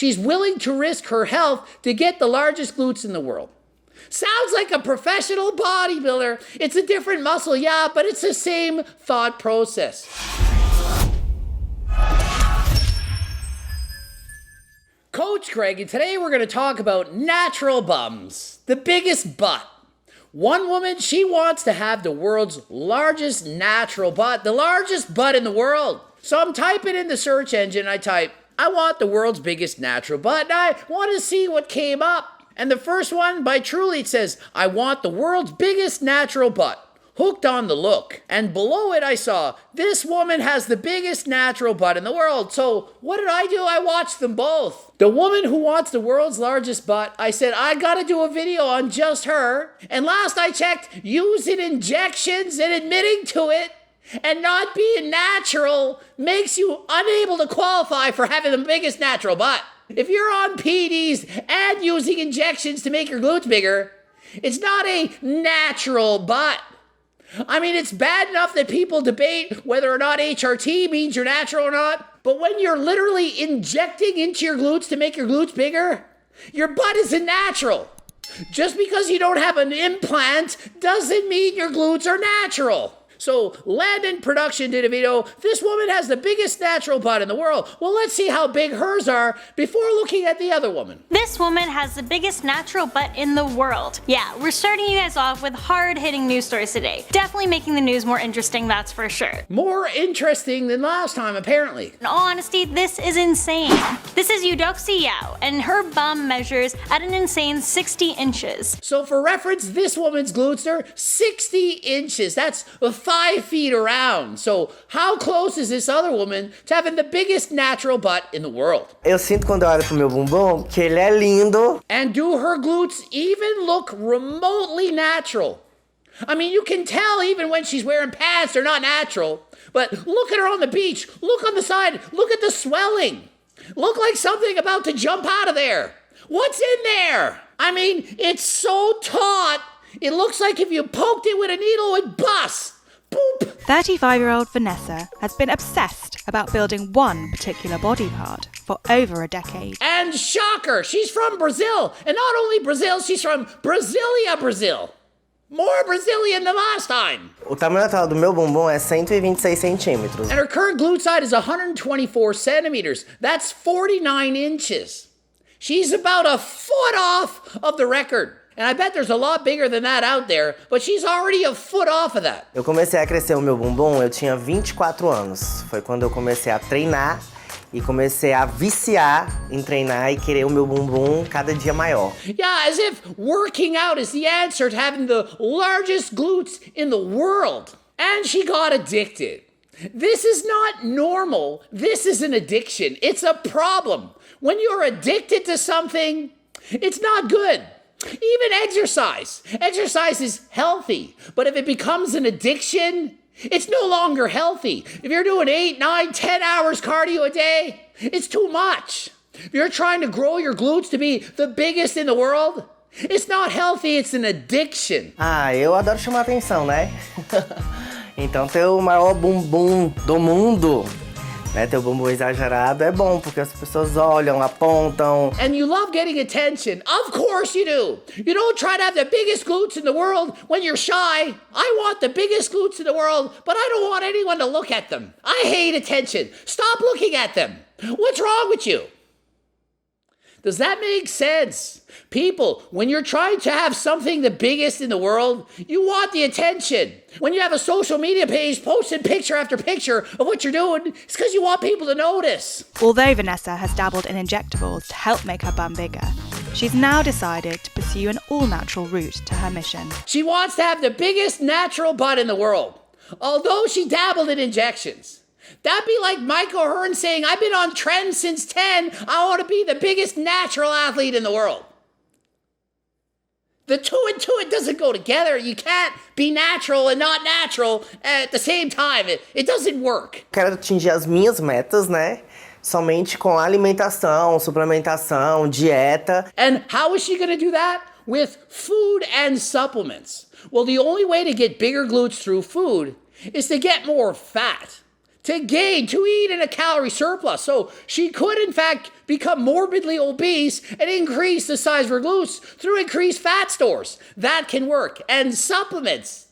she's willing to risk her health to get the largest glutes in the world. Sounds like a professional bodybuilder. It's a different muscle, yeah, but it's the same thought process. Coach Greg, and today we're going to talk about natural bums, the biggest butt. One woman, she wants to have the world's largest natural butt, the largest butt in the world. So I'm typing in the search engine, I type, I want the world's biggest natural butt, and I want to see what came up. And the first one by Truly, it says, I want the world's biggest natural butt. Hooked on the look. And below it I saw, this woman has the biggest natural butt in the world. So what did I do? I watched them both. The woman who wants the world's largest butt, I said, I gotta do a video on just her. And last I checked, using injections and admitting to it and not being natural makes you unable to qualify for having the biggest natural butt. If you're on PEDs and using injections to make your glutes bigger, it's not a natural butt. I mean, it's bad enough that people debate whether or not HRT means you're natural or not, but when you're literally injecting into your glutes to make your glutes bigger, your butt isn't natural. Just because you don't have an implant doesn't mean your glutes are natural. So Landon Production did a video. This woman has the biggest natural butt in the world. Well, let's see how big hers are before looking at the other woman. This woman has the biggest natural butt in the world. Yeah, we're starting you guys off with hard-hitting news stories today. Definitely making the news more interesting, that's for sure. More interesting than last time, apparently. In all honesty, this is insane. This is Doucette, and her bum measures at an insane 60 inches. So for reference, this woman's glutes are 60 inches. That's 5 feet around. So how close is this other woman to having the biggest natural butt in the world? Eu sinto quando eu olho pro meu bumbum que ele é lindo. And do her glutes even look remotely natural? I mean, you can tell even when she's wearing pants, they're not natural. But look at her on the beach. Look on the side. Look at the swelling. Look like something about to jump out of there. What's in there? I mean, it's so taut. It looks like if you poked it with a needle, it would bust. Boop. 35-year-old Vanessa has been obsessed about building one particular body part for over a decade. And shocker, she's from Brazil. And not only Brazil, she's from Brasilia, Brazil. More Brazilian than last time. O tamanho atual do meu bumbum é 126 centímetros. And her current glute size is 124 centimeters. That's 49 inches. She's about a foot off of the record. And I bet there's a lot bigger than that out there, but she's already a foot off of that. Eu comecei a crescer o meu bumbum, eu tinha 24 anos. Foi quando eu comecei a treinar e comecei a viciar em treinar e querer o meu bumbum cada dia maior. Yeah, as if working out is the answer to having the largest glutes in the world. And she got addicted. This is not normal. This is an addiction. It's a problem. When you're addicted to something, it's not good. Even exercise. Exercise is healthy, but if it becomes an addiction, it's no longer healthy. If you're doing 8, 9, 10 hours cardio a day, it's too much. If you're trying to grow your glutes to be the biggest in the world, it's not healthy, it's an addiction. Ah, eu adoro chamar atenção, né? Então ter o maior bumbum do mundo, né? Ter o bumbum exagerado é bom, porque as pessoas olham, apontam. And you love getting attention. Of course you do. You don't try to have the biggest glutes in the world when you're shy. I want the biggest glutes in the world, but I don't want anyone to look at them. I hate attention. Stop looking at them. What's wrong with you? Does that make sense? People, when you're trying to have something the biggest in the world, you want the attention. When you have a social media page posting picture after picture of what you're doing, it's because you want people to notice. Although Vanessa has dabbled in injectables to help make her bum bigger, she's now decided to pursue an all-natural route to her mission. She wants to have the biggest natural butt in the world, although she dabbled in injections. That'd be like Michael Hearn saying, I've been on trend since 10. I want to be the biggest natural athlete in the world. The two and two, it doesn't go together. You can't be natural and not natural at the same time. It doesn't work. Quero atingir as minhas metas, né? Somente com alimentação, suplementação, dieta. And how is she going to do that? With food and supplements. Well, the only way to get bigger glutes through food is to get more fat. To gain, to eat in a calorie surplus. So she could, in fact, become morbidly obese and increase the size of her glutes through increased fat stores. That can work. And supplements.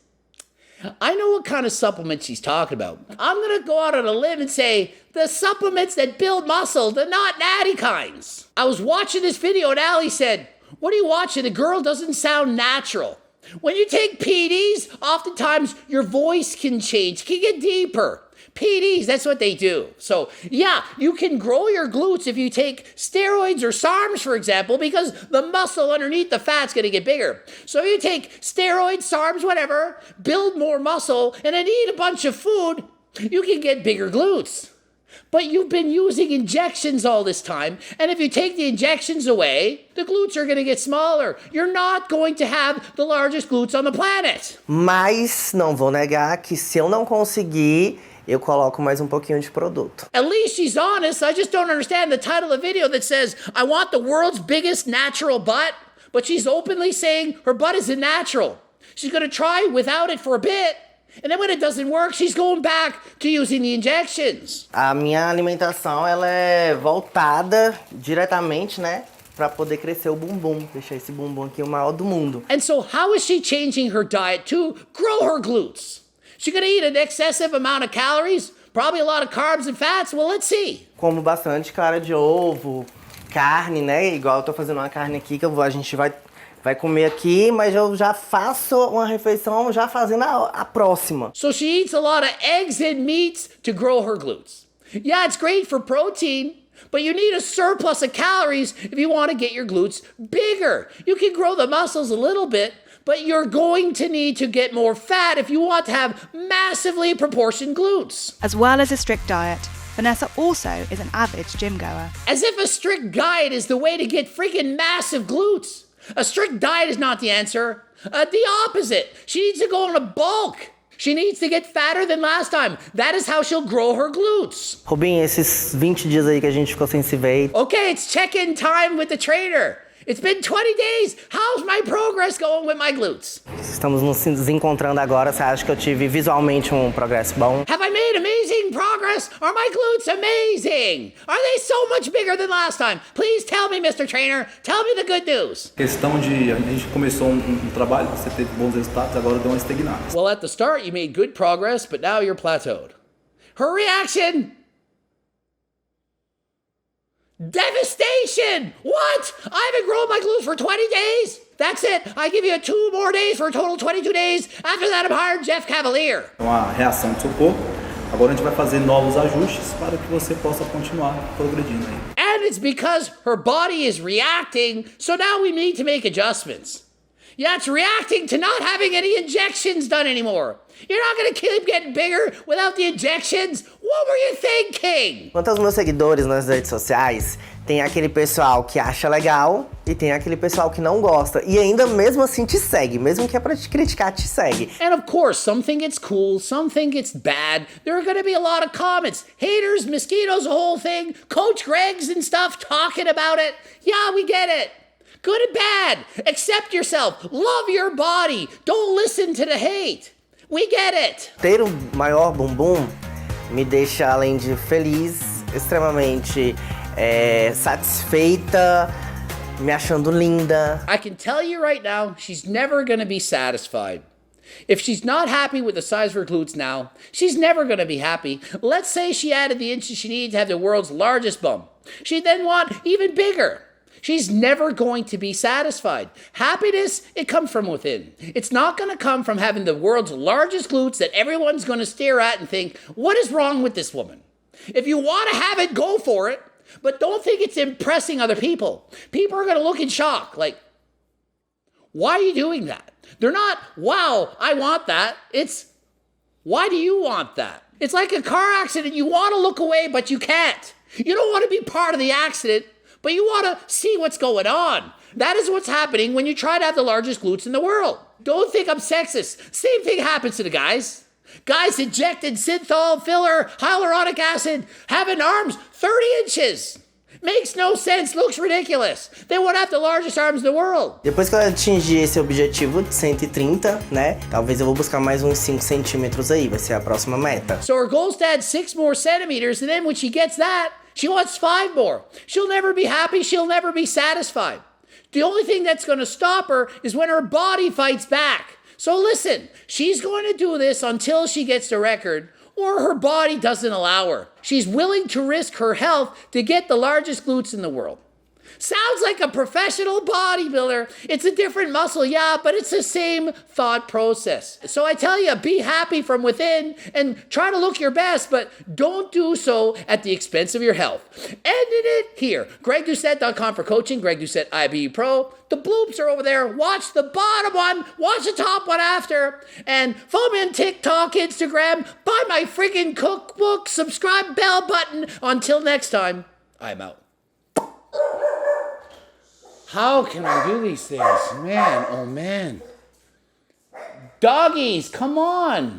I know what kind of supplements she's talking about. I'm going to go out on a limb and say the supplements that build muscle, the not natty kinds. I was watching this video and Allie said, "What are you watching? The girl doesn't sound natural." When you take PDs, oftentimes your voice can change, can get deeper. PDs, that's what they do. So yeah, you can grow your glutes if you take steroids or SARMs, for example, because the muscle underneath the fat's gonna get bigger. So you take steroids, SARMs, whatever, build more muscle, and then eat a bunch of food, you can get bigger glutes. But you've been using injections all this time, and if you take the injections away, the glutes are gonna get smaller. You're not going to have the largest glutes on the planet. Mas não vou negar que se eu não conseguir, eu coloco mais pouquinho de produto. At least she's honest. I just don't understand the title of the video that says, "I want the world's biggest natural butt," but she's openly saying her butt isn't natural. She's gonna try without it for a bit, and then when it doesn't work, she's going back to using the injections. A minha alimentação, ela é voltada diretamente, né, para poder crescer o bumbum, deixar esse bumbum aqui o maior do mundo. And so how is she changing her diet to grow her glutes? She's gonna eat an excessive amount of calories, probably a lot of carbs and fats. Well, let's see. Como bastante clara de ovo, carne, né? Igual eu tô fazendo uma carne aqui que a gente vai comer aqui, mas eu já faço uma refeição já fazendo a próxima. So she eats a lot of eggs and meats to grow her glutes. Yeah, it's great for protein, but you need a surplus of calories if you want to get your glutes bigger. You can grow the muscles a little bit, but you're going to need to get more fat if you want to have massively proportioned glutes. As well as a strict diet, Vanessa also is an avid gym goer. As if a strict diet is the way to get freaking massive glutes. A strict diet is not the answer. The opposite. She needs to go on a bulk. She needs to get fatter than last time. That is how she'll grow her glutes. Rubinho, esses 20 dias aí que a gente ficou sem se ver. Okay, it's check-in time with the trainer. It's been 20 days. How's my progress going with my glutes? Estamos nos encontrando agora. Você acha que eu tive visualmente progresso bom? Have I made amazing progress? Are my glutes amazing? Are they so much bigger than last time? Please tell me, Mr. Trainer. Tell me the good news. Questão de a gente começou trabalho, você teve bons resultados, agora deu uma estagnada. Well, at the start you made good progress, but now you're plateaued. Her reaction? Devastation! What? I haven't grown my glutes for 20 days? That's it. I give you 2 more days for a total of 22 days. After that, I'm hired Jeff Cavalier. Uma reação do seu corpo. Agora a gente vai fazer novos ajustes para que você possa continuar progredindo aí. And it's because her body is reacting, so now we need to make adjustments. Yeah, it's reacting to not having any injections done anymore. You're not gonna keep getting bigger without the injections? What were you thinking? Quanto aos meus seguidores nas redes sociais, tem aquele pessoal que acha legal e tem aquele pessoal que não gosta. E ainda mesmo assim te segue, mesmo que é pra te criticar, te segue. And of course, some think it's cool, some think it's bad. There are gonna be a lot of comments. Haters, mosquitoes, the whole thing. Coach Greg's and stuff talking about it. Yeah, we get it. Good and bad. Accept yourself. Love your body. Don't listen to the hate. We get it. Ter o maior bumbum me deixa, além de feliz, extremamente satisfeita, me achando linda. I can tell you right now, she's never gonna be satisfied. If she's not happy with the size of her glutes now, she's never gonna be happy. Let's say she added the inches she needed to have the world's largest bum. She'd then want even bigger. She's never going to be satisfied. Happiness, it comes from within. It's not going to come from having the world's largest glutes that everyone's going to stare at and think, what is wrong with this woman? If you want to have it, go for it, but don't think it's impressing other people. People are going to look in shock, like, why are you doing that? They're not, wow, I want that. It's, why do you want that? It's like a car accident. You want to look away, but you can't. You don't want to be part of the accident, but you want to see what's going on. That is what's happening when you try to have the largest glutes in the world. Don't think I'm sexist. Same thing happens to the guys. Guys injected synthol, filler, hyaluronic acid, having arms 30 inches. Makes no sense, looks ridiculous. They want to have the largest arms in the world. Depois que eu atingir esse objetivo de 130, né? Talvez eu vou buscar mais uns 5 centímetros aí, vai ser a próxima meta. So her goal is to add 6 more centimeters, and then when she gets that, She wants 5 more. She'll never be happy. She'll never be satisfied. The only thing that's going to stop her is when her body fights back. So listen, she's going to do this until she gets the record or her body doesn't allow her. She's willing to risk her health to get the largest glutes in the world. Sounds like a professional bodybuilder. It's a different muscle, yeah, but it's the same thought process. So I tell you, be happy from within and try to look your best, but don't do so at the expense of your health. Ending it here. GregDoucette.com for coaching. Greg Doucette, IBU Pro. The bloops are over there. Watch the bottom one. Watch the top one after. And follow me on TikTok, Instagram. Buy my freaking cookbook. Subscribe, bell button. Until next time, I'm out. How can I do these things? Man, oh man. Doggies, come on.